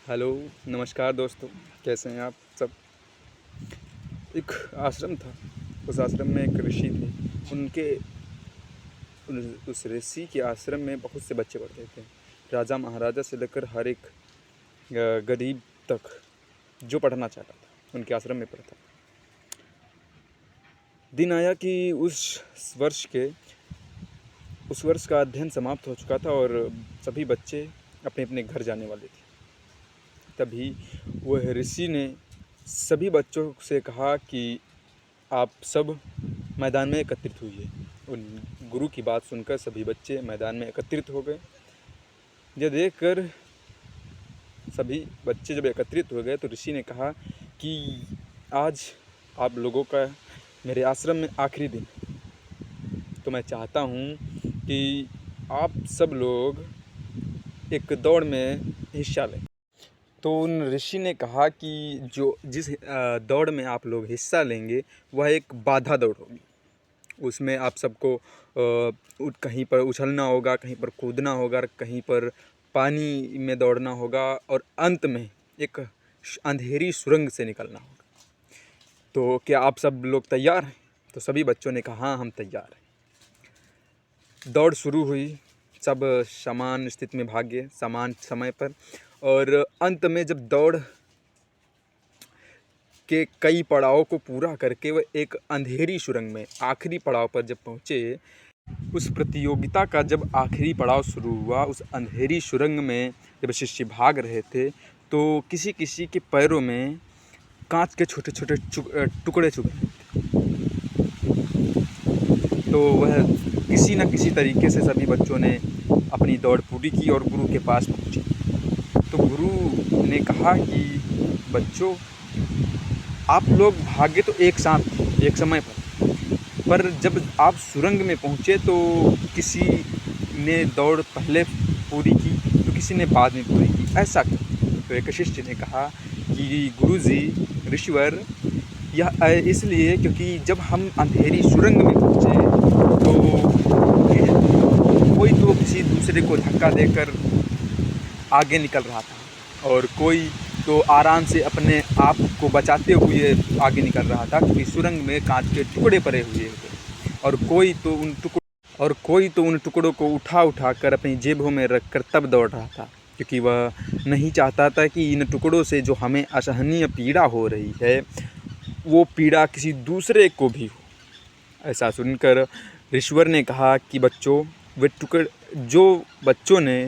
Hello, नमस्कार दोस्तों। कैसे हैं आप सब? एक आश्रम था। उस आश्रम में एक ऋषि थे। उस ऋषि के आश्रम में बहुत से बच्चे पढ़ते थे। राजा महाराजा से लेकर हर एक गरीब तक जो पढ़ना चाहता था उनके आश्रम में पढ़ता था। दिन आया कि उस वर्ष का अध्ययन समाप्त हो चुका था और सभी बच्चे अपने अपने घर जाने वाले थे। तभी वह ऋषि ने सभी बच्चों से कहा कि आप सब मैदान में एकत्रित हुइए। उन गुरु की बात सुनकर सभी बच्चे मैदान में एकत्रित हो गए। यह देखकर सभी बच्चे जब एकत्रित हो गए तो ऋषि ने कहा कि आज आप लोगों का मेरे आश्रम में आखिरी दिन, तो मैं चाहता हूँ कि आप सब लोग एक दौड़ में हिस्सा लें। तो उन ऋषि ने कहा कि जिस दौड़ में आप लोग हिस्सा लेंगे वह एक बाधा दौड़ होगी। उसमें आप सबको कहीं पर उछलना होगा, कहीं पर कूदना होगा, कहीं पर पानी में दौड़ना होगा और अंत में एक अंधेरी सुरंग से निकलना होगा। तो क्या आप सब लोग तैयार हैं? तो सभी बच्चों ने कहा हाँ, हम तैयार हैं। दौड़ शुरू हुई। सब समान स्थिति में भागे, समान समय पर। और अंत में जब दौड़ के कई पड़ाव को पूरा करके वह एक अंधेरी सुरंग में आखिरी पड़ाव पर जब पहुँचे, उस प्रतियोगिता का जब आखिरी पड़ाव शुरू हुआ, उस अंधेरी सुरंग में जब शिष्य भाग रहे थे तो किसी किसी के पैरों में कांच के छोटे छोटे टुकड़े चुभ रहे थे। तो वह किसी न किसी तरीके से सभी बच्चों ने अपनी दौड़ पूरी की और गुरु के पास पहुँचे। तो गुरु ने कहा कि बच्चों, आप लोग भागे तो एक साथ एक समय पर जब आप सुरंग में पहुँचे तो किसी ने दौड़ पहले पूरी की तो किसी ने बाद में पूरी की। ऐसा क्यों? तो एक शिष्य ने कहा कि गुरुजी, ऋषिवर, यह इसलिए क्योंकि जब हम अंधेरी सुरंग में पहुँचे तो कोई तो किसी दूसरे को धक्का देकर आगे निकल रहा था और कोई तो आराम से अपने आप को बचाते हुए आगे निकल रहा था, क्योंकि सुरंग में कांच के टुकड़े पड़े हुए थे। और कोई तो उन टुकड़ों को उठा कर अपनी जेबों में रखकर तब दौड़ रहा था, क्योंकि वह नहीं चाहता था कि इन टुकड़ों से जो हमें असहनीय पीड़ा हो रही है वो पीड़ा किसी दूसरे को भी हो। ऐसा सुनकर ऋषिवर ने कहा कि बच्चों,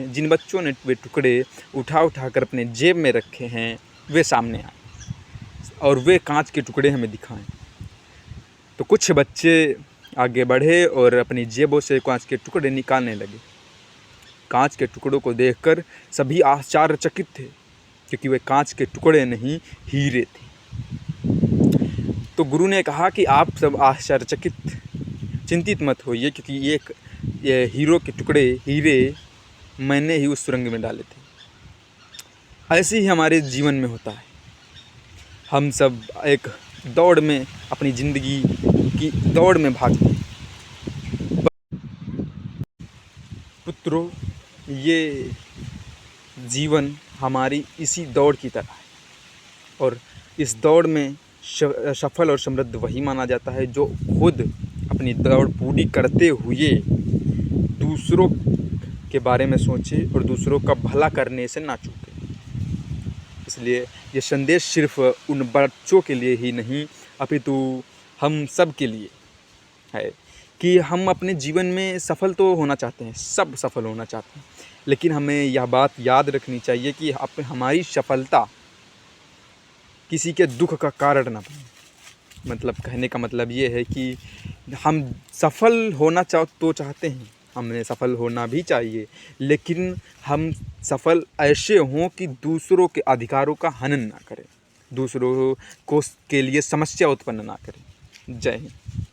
जिन बच्चों ने वे टुकड़े उठा कर अपने जेब में रखे हैं वे सामने आए और वे कांच के टुकड़े हमें दिखाएं। तो कुछ बच्चे आगे बढ़े और अपनी जेबों से कांच के टुकड़े निकालने लगे। कांच के टुकड़ों को देखकर सभी आश्चर्यचकित थे, क्योंकि वे कांच के टुकड़े नहीं, हीरे थे। तो गुरु ने कहा कि आप सब आश्चर्यचकित, चिंतित मत होइए, क्योंकि ये हीरो के टुकड़े, हीरे मैंने ही उस सुरंग में डाले थे। ऐसे ही हमारे जीवन में होता है। हम सब एक दौड़ में, अपनी ज़िंदगी की दौड़ में भागते हैं। पुत्रों, ये जीवन हमारी इसी दौड़ की तरह है और इस दौड़ में सफल और समृद्ध वही माना जाता है जो खुद अपनी दौड़ पूरी करते हुए दूसरों के बारे में सोचे और दूसरों का भला करने से ना चूके। इसलिए ये संदेश सिर्फ उन बच्चों के लिए ही नहीं अपितु हम सब के लिए है कि हम अपने जीवन में सफल तो होना चाहते हैं, सब सफल होना चाहते हैं, लेकिन हमें यह बात याद रखनी चाहिए कि हमारी सफलता किसी के दुख का कारण ना बने। मतलब कहने का मतलब ये है कि हम सफल होना चाहते हैं, हमें सफल होना भी चाहिए, लेकिन हम सफल ऐसे हों कि दूसरों के अधिकारों का हनन ना करें, दूसरों को के लिए समस्या उत्पन्न ना करें। जय हिंद।